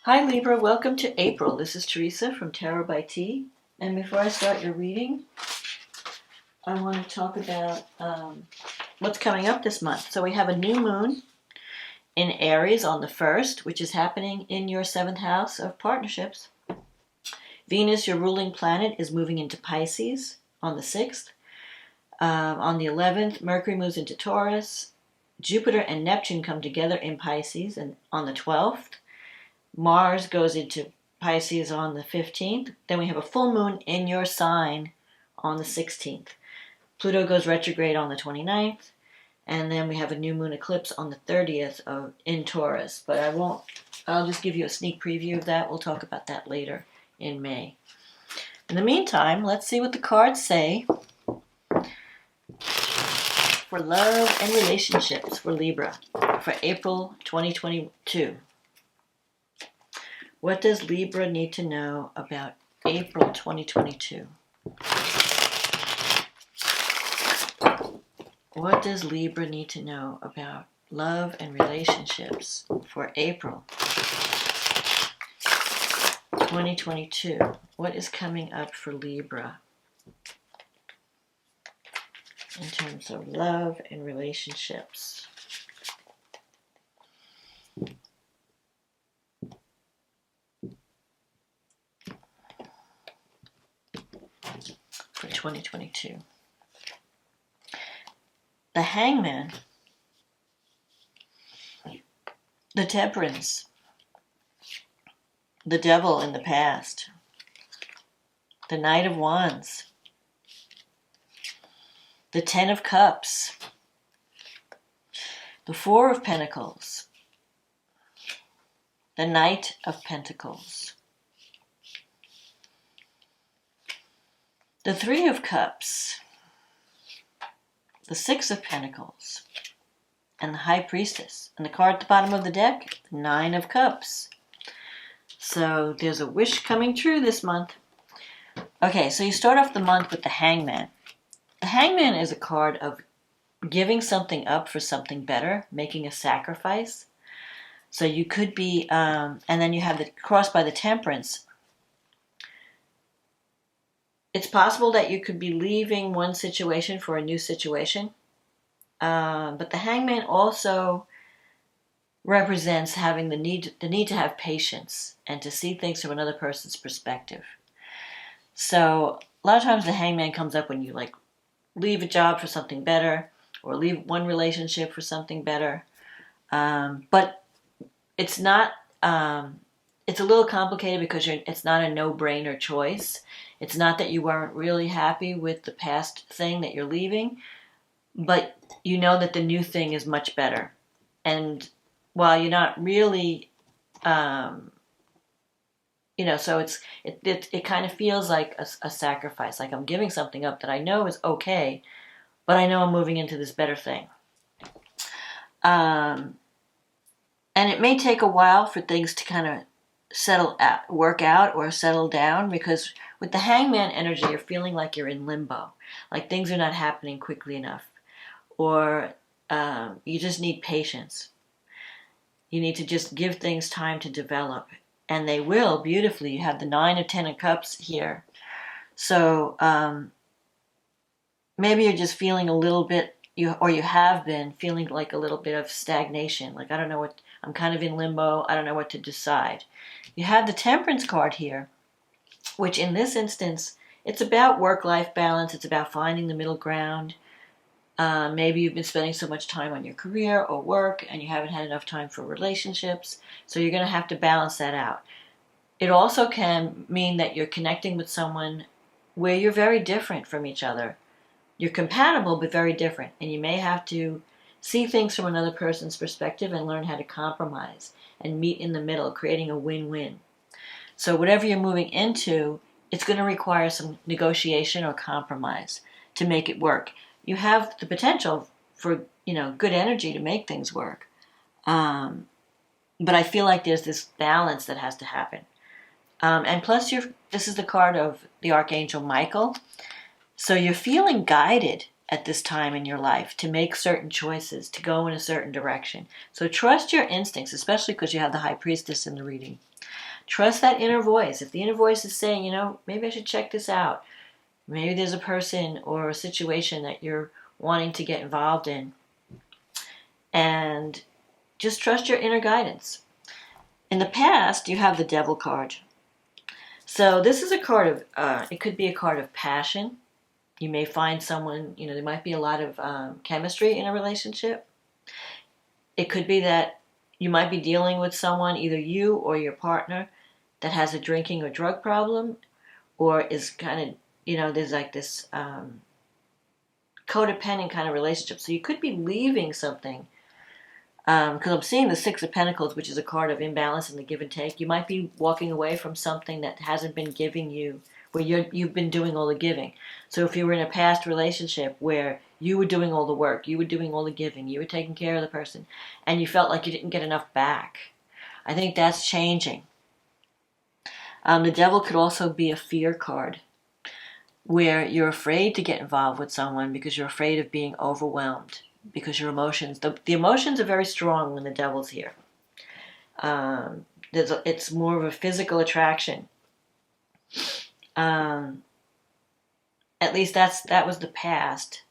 Hi Libra, welcome to April. This is Teresa from Tarot by T. And before I start your reading, I want to talk about what's coming up this month. So we have a new moon in Aries on the 1st, which is happening in your 7th house of partnerships. Venus, your ruling planet, is moving into Pisces on the 6th. On the 11th, Mercury moves into Taurus. Jupiter and Neptune come together in Pisces and on the 12th. Mars goes into Pisces on the 15th. Then we have a full moon in your sign on the 16th. Pluto goes retrograde on the 29th. And then we have a new moon eclipse on the 30th in Taurus. But I'll just give you a sneak preview of that. We'll talk about that later in May. In the meantime, let's see what the cards say for love and relationships for Libra for April 2022. What does Libra need to know about April 2022? What does Libra need to know about love and relationships for April 2022? What is coming up for Libra in terms of love and relationships? For 2022. The Hangman, the Temperance, the Devil in the past, the Knight of Wands, the Ten of Cups, the Four of Pentacles, the Knight of Pentacles, the Three of Cups, the Six of Pentacles, and the High Priestess. And the card at the bottom of the deck, the Nine of Cups. So there's a wish coming true this month. Okay, so you start off the month with the Hangman. The Hangman is a card of giving something up for something better, making a sacrifice. So you could be, and then you have the cross by the Temperance. It's possible that you could be leaving one situation for a new situation. But the Hangman also represents having the need to have patience and to see things from another person's perspective. So a lot of times the Hangman comes up when you leave a job for something better or leave one relationship for something better. But it's not, it's a little complicated because it's not a no-brainer choice. It's not that you weren't really happy with the past thing that you're leaving, but you know that the new thing is much better. And while you're not really, so it kind of feels like a sacrifice, like I'm giving something up that I know is okay, but I know I'm moving into this better thing. And it may take a while for things to kind of work out or settle down, because with the Hangman energy, you're feeling like you're in limbo, like things are not happening quickly enough, or you just need patience. You need to just give things time to develop, and they will beautifully. You have the Nine of Ten of Cups here, so maybe you're just feeling a little bit, you have been feeling like a little bit of stagnation, like I don't know what, I'm kind of in limbo, I don't know what to decide. You have the Temperance card here, which in this instance, it's about work-life balance. It's about finding the middle ground. Maybe you've been spending so much time on your career or work and you haven't had enough time for relationships. So you're going to have to balance that out. It also can mean that you're connecting with someone where you're very different from each other. You're compatible, but very different. And you may have to see things from another person's perspective and learn how to compromise and meet in the middle, creating a win-win. So whatever you're moving into, it's going to require some negotiation or compromise to make it work. You have the potential for, good energy to make things work. But I feel like there's this balance that has to happen. And plus, this is the card of the Archangel Michael. So you're feeling guided at this time in your life, to make certain choices, to go in a certain direction. So trust your instincts, especially because you have the High Priestess in the reading. Trust that inner voice. If the inner voice is saying, maybe I should check this out. Maybe there's a person or a situation that you're wanting to get involved in. And just trust your inner guidance. In the past, you have the Devil card. So this is a card of, it could be a card of passion. You may find someone, there might be a lot of chemistry in a relationship. It could be that you might be dealing with someone, either you or your partner, that has a drinking or drug problem, or is kind of, there's like this codependent kind of relationship. So you could be leaving something, because I'm seeing the Six of Pentacles, which is a card of imbalance and the give and take. You might be walking away from something that hasn't been giving you, where you've been doing all the giving. So if you were in a past relationship where you were doing all the work, you were doing all the giving, you were taking care of the person, and you felt like you didn't get enough back, I think that's changing. The Devil could also be a fear card, where you're afraid to get involved with someone because you're afraid of being overwhelmed, because your emotions, the emotions are very strong when the Devil's here. It's more of a physical attraction. At least that was the past.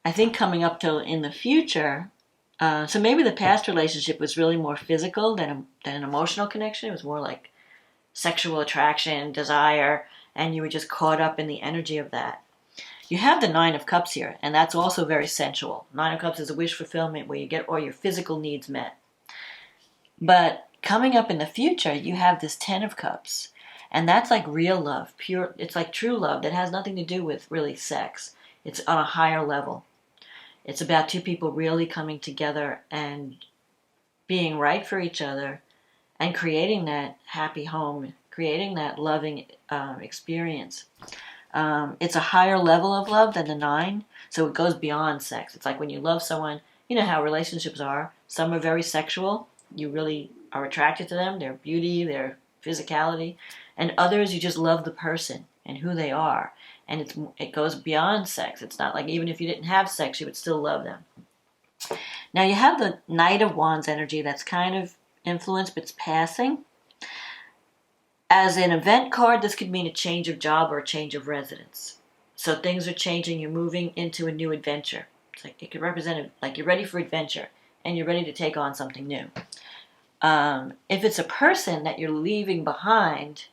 I think coming up to in the future, so maybe the past relationship was really more physical than an emotional connection. It was more like sexual attraction, desire, and you were just caught up in the energy of that. You have the Nine of Cups here, and that's also very sensual. Nine of Cups is a wish fulfillment where you get all your physical needs met. But coming up in the future, you have this Ten of Cups, and that's like real love, pure. It's like true love that has nothing to do with really sex. It's on a higher level. It's about two people really coming together and being right for each other and creating that happy home, creating that loving experience. It's a higher level of love than the Nine, so it goes beyond sex. It's like when you love someone, you know how relationships are. Some are very sexual. You really are attracted to them, their beauty, their physicality. And others, you just love the person and who they are. And it goes beyond sex. It's not like even if you didn't have sex, you would still love them. Now you have the Knight of Wands energy that's kind of influenced, but it's passing. As an event card, this could mean a change of job or a change of residence. So things are changing. You're moving into a new adventure. It's like it could represent like you're ready for adventure and you're ready to take on something new. If it's a person that you're leaving behind,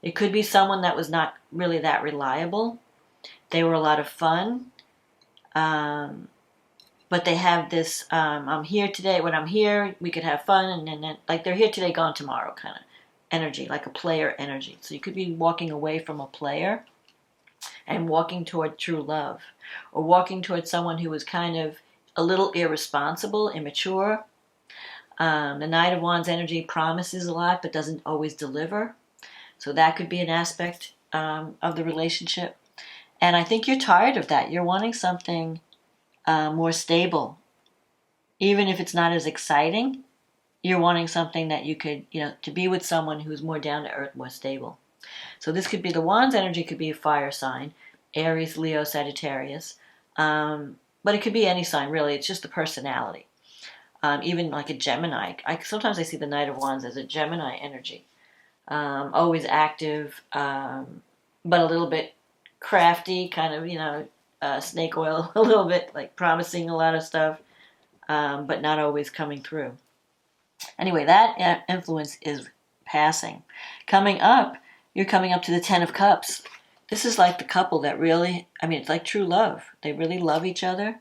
it could be someone that was not really that reliable. They were a lot of fun, but they have this, I'm here today, when I'm here, we could have fun, and then like they're here today, gone tomorrow kind of energy, like a player energy. So you could be walking away from a player and walking toward true love, or walking toward someone who was kind of a little irresponsible, immature. The Knight of Wands energy promises a lot but doesn't always deliver. So that could be an aspect of the relationship. And I think you're tired of that. You're wanting something more stable. Even if it's not as exciting, you're wanting something that you could, to be with someone who's more down to earth, more stable. So this could be, the Wands energy could be a fire sign, Aries, Leo, Sagittarius. But it could be any sign, really. It's just the personality. Even like a Gemini. Sometimes I see the Knight of Wands as a Gemini energy. Always active, but a little bit crafty, kind of, snake oil, a little bit like promising a lot of stuff, but not always coming through. Anyway, that influence is passing. You're coming up to the Ten of Cups. This is like the couple that really, it's like true love. They really love each other.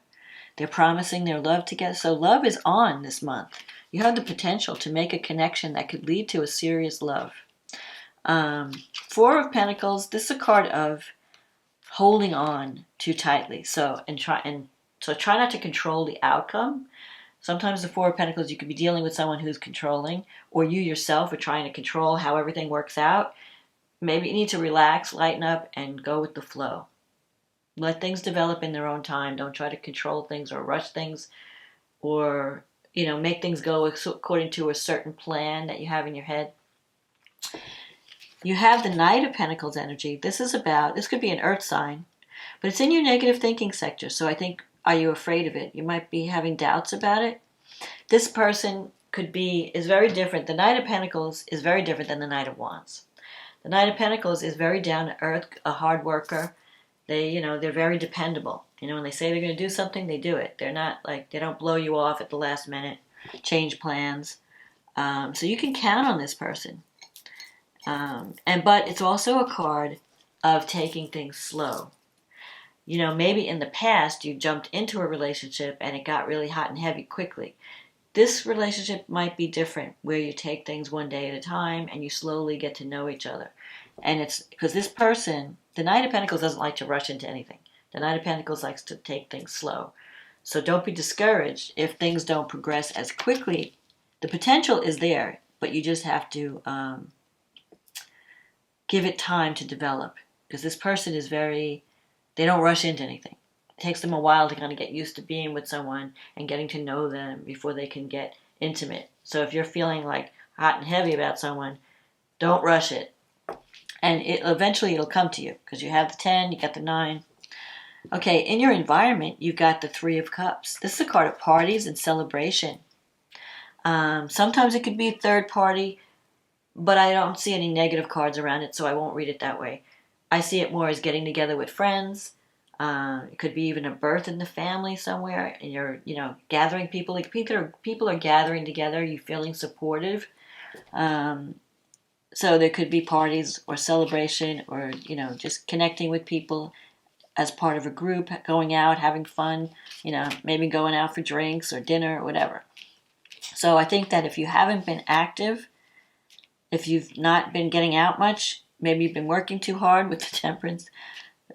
They're promising their love together. So love is on this month. You have the potential to make a connection that could lead to a serious love. Four of Pentacles, this is a card of holding on too tightly. So try not to control the outcome. Sometimes the Four of Pentacles, you could be dealing with someone who's controlling, or you yourself are trying to control how everything works out. Maybe you need to relax, lighten up, and go with the flow. Let things develop in their own time. Don't try to control things or rush things, or make things go according to a certain plan that you have in your head. You have the Knight of Pentacles energy. This could be an earth sign. But it's in your negative thinking sector, so I think, are you afraid of it? You might be having doubts about it. This person is very different. The Knight of Pentacles is very different than the Knight of Wands. The Knight of Pentacles is very down to earth, a hard worker. They're very dependable. When they say they're going to do something, they do it. They're not they don't blow you off at the last minute, change plans. So you can count on this person. But it's also a card of taking things slow. Maybe in the past you jumped into a relationship and it got really hot and heavy quickly. This relationship might be different, where you take things one day at a time and you slowly get to know each other. And it's because this person, the Knight of Pentacles, doesn't like to rush into anything. The Knight of Pentacles likes to take things slow. So don't be discouraged if things don't progress as quickly. The potential is there, but you just have to give it time to develop. Because this person is they don't rush into anything. It takes them a while to kind of get used to being with someone and getting to know them before they can get intimate. So if you're feeling like hot and heavy about someone, don't rush it. And eventually it'll come to you, because you have the 10, you got the 9. Okay, in your environment, you've got the 3 of Cups. This is a card of parties and celebration. Sometimes it could be a third party, but I don't see any negative cards around it, so I won't read it that way. I see it more as getting together with friends. It could be even a birth in the family somewhere, and you're, gathering people. Like people are gathering together. You're feeling supportive. So there could be parties or celebration, or just connecting with people as part of a group, going out, having fun. Maybe going out for drinks or dinner or whatever. So I think that if you haven't been active, if you've not been getting out much, maybe you've been working too hard with the Temperance.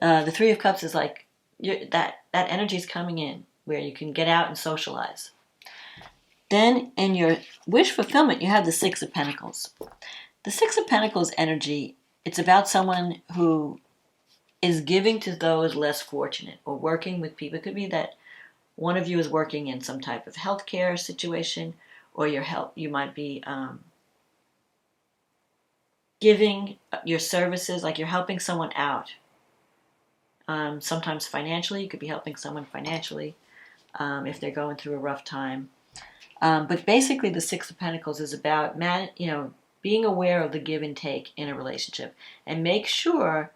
The 3 of Cups is like that energy is coming in where you can get out and socialize. Then in your wish fulfillment, you have the 6 of Pentacles. The 6 of Pentacles energy, it's about someone who is giving to those less fortunate, or working with people. It could be that one of you is working in some type of healthcare situation, or you might be giving your services, like you're helping someone out. Sometimes financially, you could be helping someone financially if they're going through a rough time. But basically, the 6 of Pentacles is about being aware of the give and take in a relationship, and make sure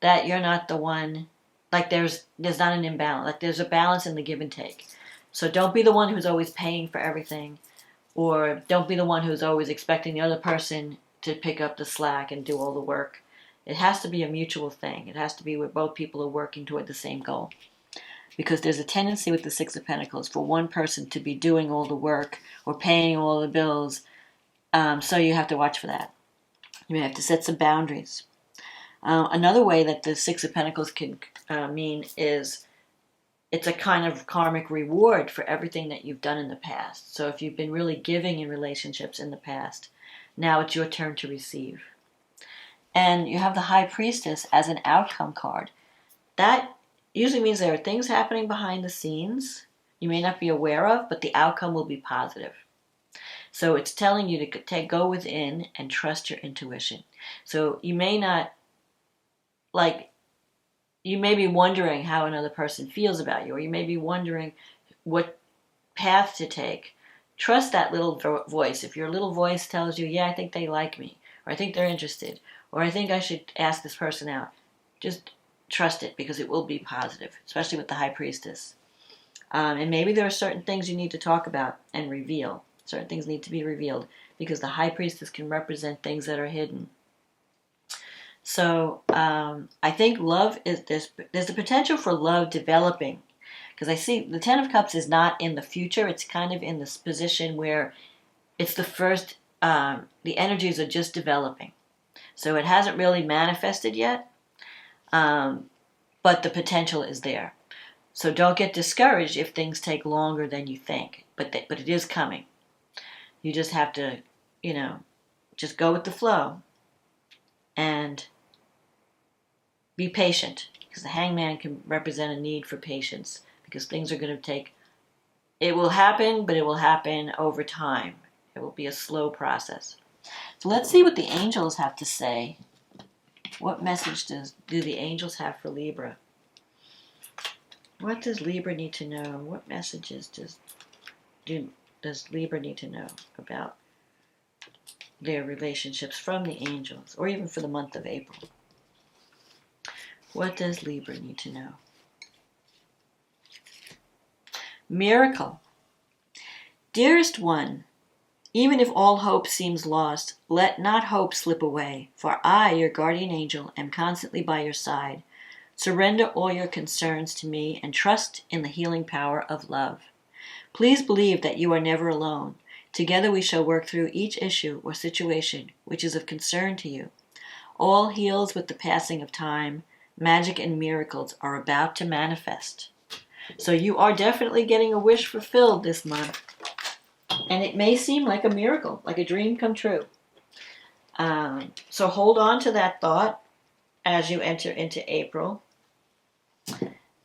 that you're not the one, like there's not an imbalance, like there's a balance in the give and take. So don't be the one who's always paying for everything, or don't be the one who's always expecting the other person to pick up the slack and do all the work. It has to be a mutual thing. It has to be where both people are working toward the same goal. Because there's a tendency with the 6 of Pentacles for one person to be doing all the work or paying all the bills. So you have to watch for that. You may have to set some boundaries. Another way that the 6 of Pentacles can mean is it's a kind of karmic reward for everything that you've done in the past. So if you've been really giving in relationships in the past, now it's your turn to receive. And you have the High Priestess as an outcome card. That usually means there are things happening behind the scenes you may not be aware of, but the outcome will be positive. So it's telling you to go within and trust your intuition. So you may not, you may be wondering how another person feels about you, or you may be wondering what path to take. Trust that little voice. If your little voice tells you, yeah, I think they like me, or I think they're interested, or I think I should ask this person out, just trust it, because it will be positive, especially with the High Priestess. And maybe there are certain things you need to talk about and reveal. Certain things need to be revealed, because the High Priestess can represent things that are hidden. So I think love is there's the potential for love developing, because I see the 10 of Cups is not in the future. It's kind of in this position where it's the first, the energies are just developing. So it hasn't really manifested yet, but the potential is there. So don't get discouraged if things take longer than you think, but it is coming. You just have to, just go with the flow and be patient, because the Hangman can represent a need for patience, because things are going to take, it will happen, but it will happen over time. It will be a slow process. So let's see what the angels have to say. What message do the angels have for Libra? What does Libra need to know? What messages does Libra need to know about their relationships from the angels, or even for the month of April? What does Libra need to know? Miracle. Dearest one, even if all hope seems lost, let not hope slip away, for I, your guardian angel, am constantly by your side. Surrender all your concerns to me and trust in the healing power of love. Please believe that you are never alone. Together we shall work through each issue or situation which is of concern to you. All heals with the passing of time. Magic and miracles are about to manifest. So you are definitely getting a wish fulfilled this month. And it may seem like a miracle, like a dream come true. So hold on to that thought as you enter into April.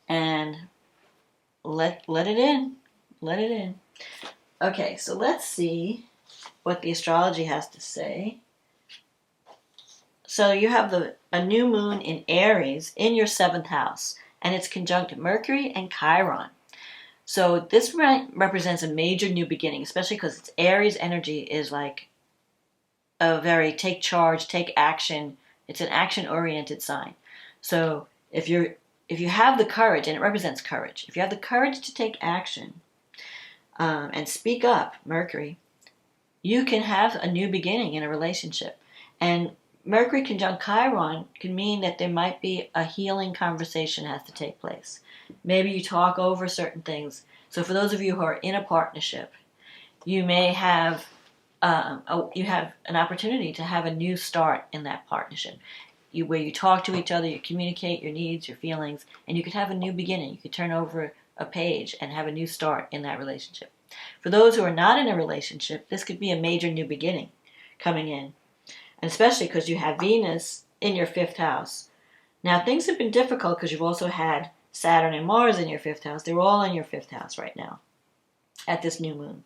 And let it in. Let it in. Okay, so let's see what the astrology has to say. So you have a new moon in Aries in your 7th house, and it's conjunct Mercury and Chiron. So this represents a major new beginning, especially because it's Aries energy is like a very take charge, take action. It's an action-oriented sign. So if you have the courage, and it represents courage, if you have the courage to take action and speak up, Mercury, you can have a new beginning in a relationship. And Mercury conjunct Chiron can mean that there might be a healing conversation has to take place. Maybe you talk over certain things. So for those of you who are in a partnership, you may have you have an opportunity to have a new start in that partnership. Where you talk to each other, you communicate your needs, your feelings, and you could have a new beginning. You could turn over a page and have a new start in that relationship. For those who are not in a relationship, this could be a major new beginning coming in. And especially because you have Venus in your 5th house. Now, things have been difficult because you've also had Saturn and Mars in your 5th house. They're all in your 5th house right now at this new moon.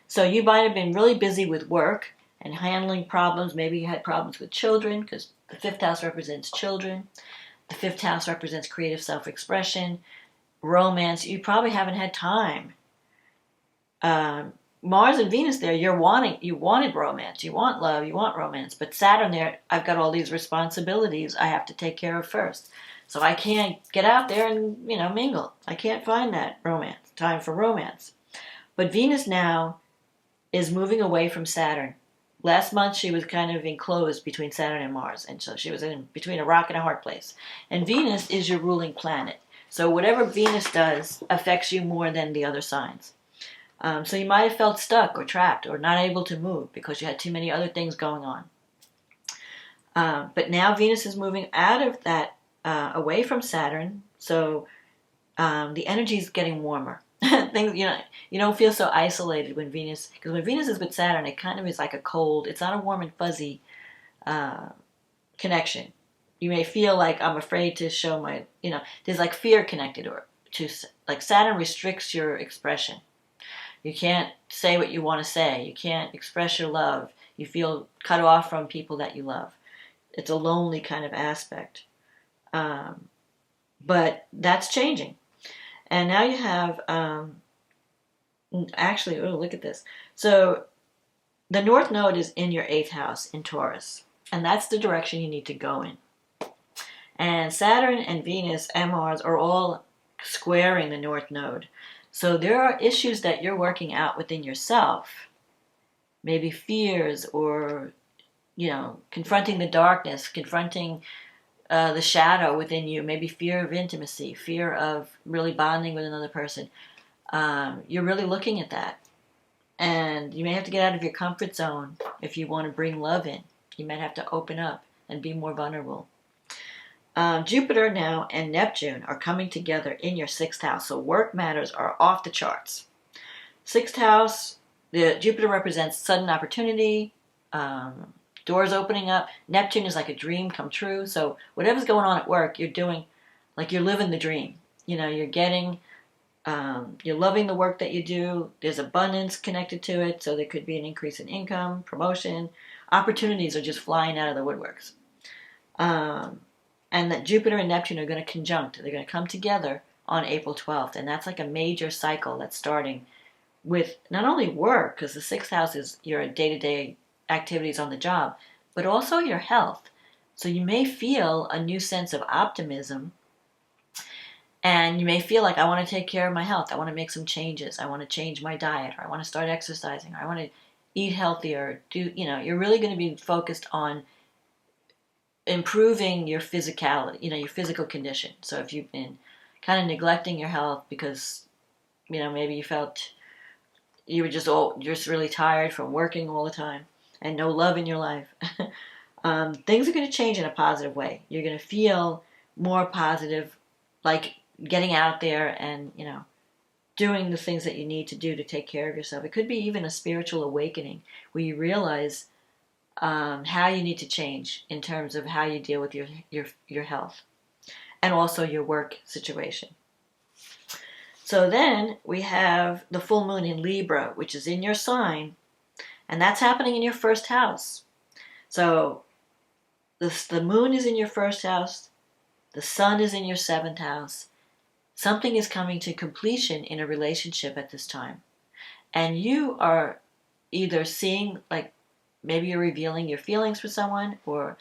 So you might have been really busy with work and handling problems. Maybe you had problems with children because the 5th house represents children. The 5th house represents creative self-expression, romance. You probably haven't had time. Mars and Venus there, you wanted romance, you want love, you want romance. But Saturn there, I've got all these responsibilities I have to take care of first. So I can't get out there and, mingle. I can't find that time for romance. But Venus now is moving away from Saturn. Last month she was kind of enclosed between Saturn and Mars. And so she was in between a rock and a hard place. And Venus is your ruling planet. So whatever Venus does affects you more than the other signs. So you might have felt stuck or trapped or not able to move because you had too many other things going on. But now Venus is moving out of that, away from Saturn. So the energy is getting warmer. Things, you don't feel so isolated when Venus, because when Venus is with Saturn, it kind of is like a cold, it's not a warm and fuzzy connection. You may feel like I'm afraid to show my, there's like fear connected to, like Saturn restricts your expression. You can't say what you want to say. You can't express your love. You feel cut off from people that you love. It's a lonely kind of aspect. But that's changing. And now you have, look at this. So the North Node is in your 8th house in Taurus. And that's the direction you need to go in. And Saturn and Venus and Mars are all squaring the North Node. So there are issues that you're working out within yourself, maybe fears or, confronting the darkness, confronting the shadow within you, maybe fear of intimacy, fear of really bonding with another person. You're really looking at that. And you may have to get out of your comfort zone if you want to bring love in. You might have to open up and be more vulnerable. Jupiter now and Neptune are coming together in your 6th house, so work matters are off the charts. 6th house, the Jupiter represents sudden opportunity, doors opening up. Neptune is like a dream come true, so whatever's going on at work, you're doing, like you're living the dream. You're getting, you're loving the work that you do. There's abundance connected to it, so there could be an increase in income, promotion. Opportunities are just flying out of the woodworks. And that Jupiter and Neptune are going to conjunct. They're going to come together on April 12th. And that's like a major cycle that's starting with not only work, because the sixth house is your day-to-day activities on the job, but also your health. So you may feel a new sense of optimism, and you may feel like, I want to take care of my health. I want to make some changes. I want to change my diet, or I want to start exercising, or I want to eat healthier. You're really going to be focused on improving your physicality, your physical condition. So if you've been kind of neglecting your health because, maybe you felt you were just really tired from working all the time and no love in your life, things are going to change in a positive way. You're going to feel more positive, like getting out there and, doing the things that you need to do to take care of yourself. It could be even a spiritual awakening where you realize how you need to change in terms of how you deal with your health and also your work situation. So then we have the full moon in Libra, which is in your sign, and that's happening in your first house. So the moon is in your first house, the sun is in your seventh house. Something is coming to completion in a relationship at this time. And you are either seeing, like, maybe you're revealing your feelings for someone, or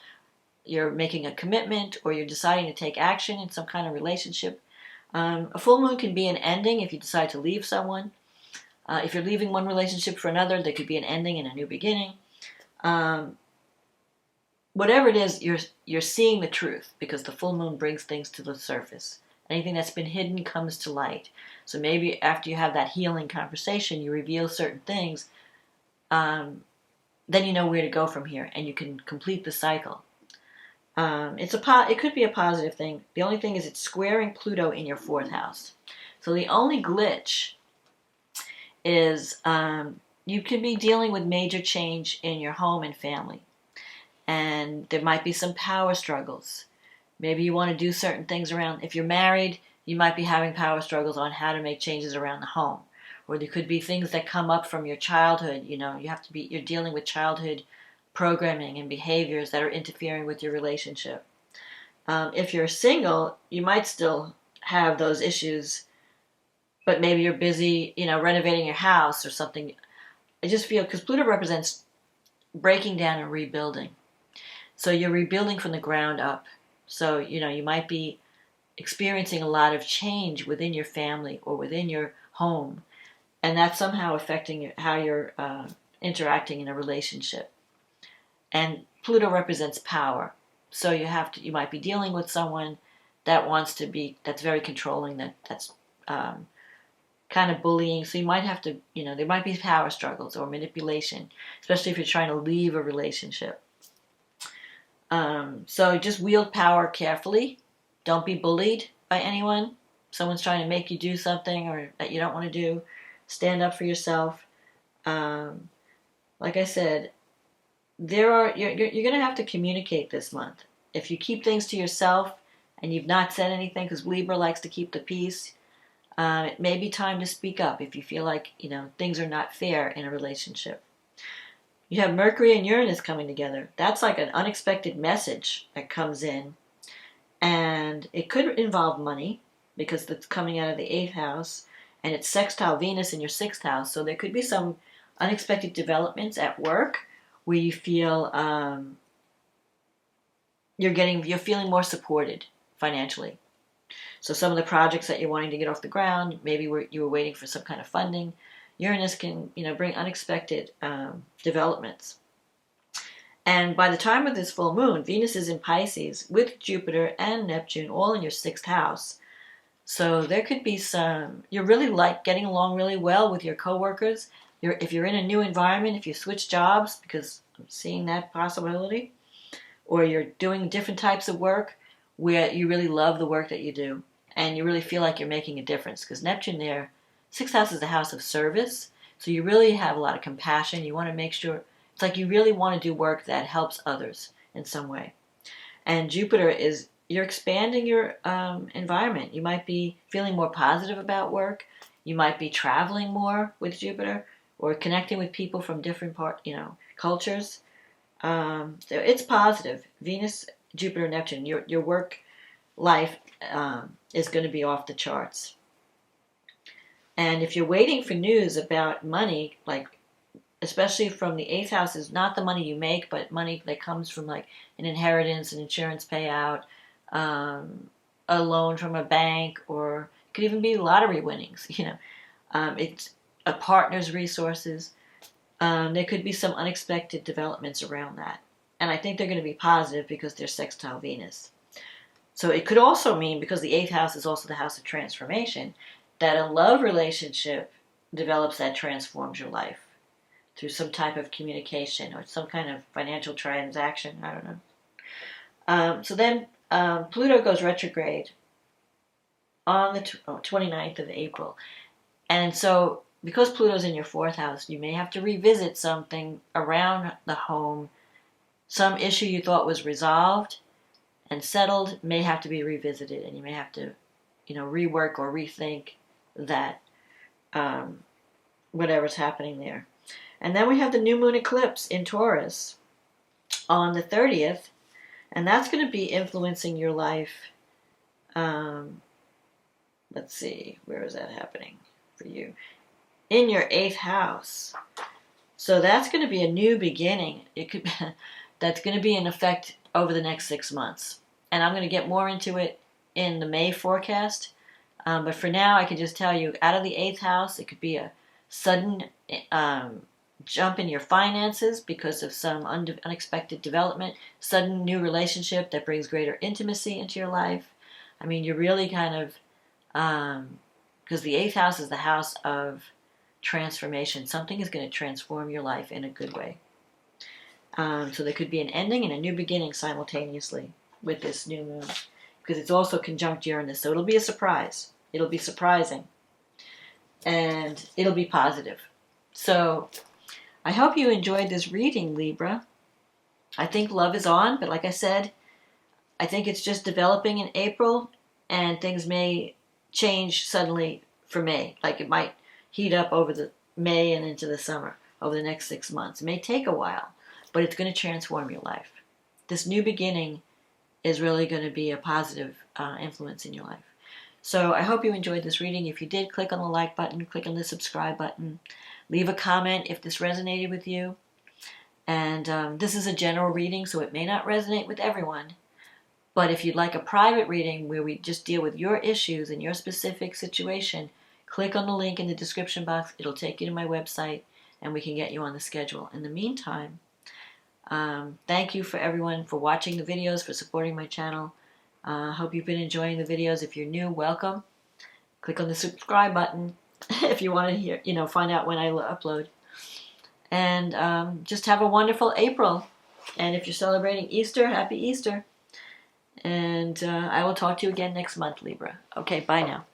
you're making a commitment, or you're deciding to take action in some kind of relationship. A full moon can be an ending if you decide to leave someone. If you're leaving one relationship for another, there could be an ending and a new beginning. Whatever it is, you're seeing the truth, because the full moon brings things to the surface. Anything that's been hidden comes to light. So maybe after you have that healing conversation, you reveal certain things, then you know where to go from here, and you can complete the cycle. It could be a positive thing. The only thing is it's squaring Pluto in your fourth house. So the only glitch is you could be dealing with major change in your home and family. And there might be some power struggles. Maybe you want to do certain things around. If you're married, you might be having power struggles on how to make changes around the home. Or there could be things that come up from your childhood. You're dealing with childhood programming and behaviors that are interfering with your relationship. If you're single, you might still have those issues, but maybe you're busy, renovating your house or something. I just feel, because Pluto represents breaking down and rebuilding. So you're rebuilding from the ground up. So, you might be experiencing a lot of change within your family or within your home, and that's somehow affecting how you're interacting in a relationship. And Pluto represents power. So you might be dealing with someone that's very controlling, that's kind of bullying. So you might have to, there might be power struggles or manipulation, especially if you're trying to leave a relationship. So just wield power carefully. Don't be bullied by anyone. Someone's trying to make you do something or that you don't want to do. Stand up for yourself. Like I said, you're going to have to communicate this month. If you keep things to yourself and you've not said anything, because Libra likes to keep the peace, it may be time to speak up if you feel like, things are not fair in a relationship. You have Mercury and Uranus coming together. That's like an unexpected message that comes in. And it could involve money, because it's coming out of the 8th house. And it's sextile Venus in your 6th house. So there could be some unexpected developments at work where you feel you're feeling more supported financially. So some of the projects that you're wanting to get off the ground, maybe you were waiting for some kind of funding. Uranus can, bring unexpected developments. And by the time of this full moon, Venus is in Pisces with Jupiter and Neptune all in your 6th house. So there could be you're really getting along really well with your coworkers. If you're in a new environment, if you switch jobs, because I'm seeing that possibility, or you're doing different types of work where you really love the work that you do and you really feel like you're making a difference, because Neptune there, 6th house is the house of service. So you really have a lot of compassion. You want to make sure, it's like you really want to do work that helps others in some way. And Jupiter is, you're expanding your environment. You might be feeling more positive about work. You might be traveling more with Jupiter, or connecting with people from different cultures. So it's positive. Venus, Jupiter, Neptune, your work life is going to be off the charts. And if you're waiting for news about money, like especially from the 8th house, is not the money you make, but money that comes from like an inheritance, an insurance payout, a loan from a bank, or it could even be lottery winnings. It's a partner's resources. There could be some unexpected developments around that. And I think they're going to be positive because they're sextile Venus. So it could also mean, because the 8th house is also the house of transformation, that a love relationship develops that transforms your life through some type of communication or some kind of financial transaction. I don't know. So then Pluto goes retrograde on the 29th of April. And so because Pluto's in your 4th house, you may have to revisit something around the home. Some issue you thought was resolved and settled may have to be revisited, and you may have to, rework or rethink that, whatever's happening there. And then we have the new moon eclipse in Taurus on the 30th, and that's going to be influencing your life. Let's see, where is that happening for you? In your 8th house. So that's going to be a new beginning. That's going to be in effect over the next 6 months. And I'm going to get more into it in the May forecast. But for now, I can just tell you, out of the 8th house, it could be a sudden jump in your finances because of some unexpected development, sudden new relationship that brings greater intimacy into your life. I mean, you're really kind of, because the 8th house is the house of transformation. Something is going to transform your life in a good way. So there could be an ending and a new beginning simultaneously with this new moon, because it's also conjunct Uranus. So it'll be a surprise. It'll be surprising. And it'll be positive. So I hope you enjoyed this reading, Libra. I think love is on, but like I said, I think it's just developing in April, and things may change suddenly for May. Like it might heat up over the May and into the summer, over the next 6 months. It may take a while, but it's going to transform your life. This new beginning is really going to be a positive influence in your life. So I hope you enjoyed this reading. If you did, click on the like button, click on the subscribe button, leave a comment if this resonated with you. And this is a general reading, so it may not resonate with everyone. But if you'd like a private reading where we just deal with your issues and your specific situation, click on the link in the description box. It'll take you to my website, and we can get you on the schedule. In the meantime, thank you for everyone for watching the videos, for supporting my channel. Hope you've been enjoying the videos. If you're new, welcome. Click on the subscribe button if you want to hear, find out when I upload. And just have a wonderful April. And if you're celebrating Easter, happy Easter. And I will talk to you again next month, Libra. Okay, bye now.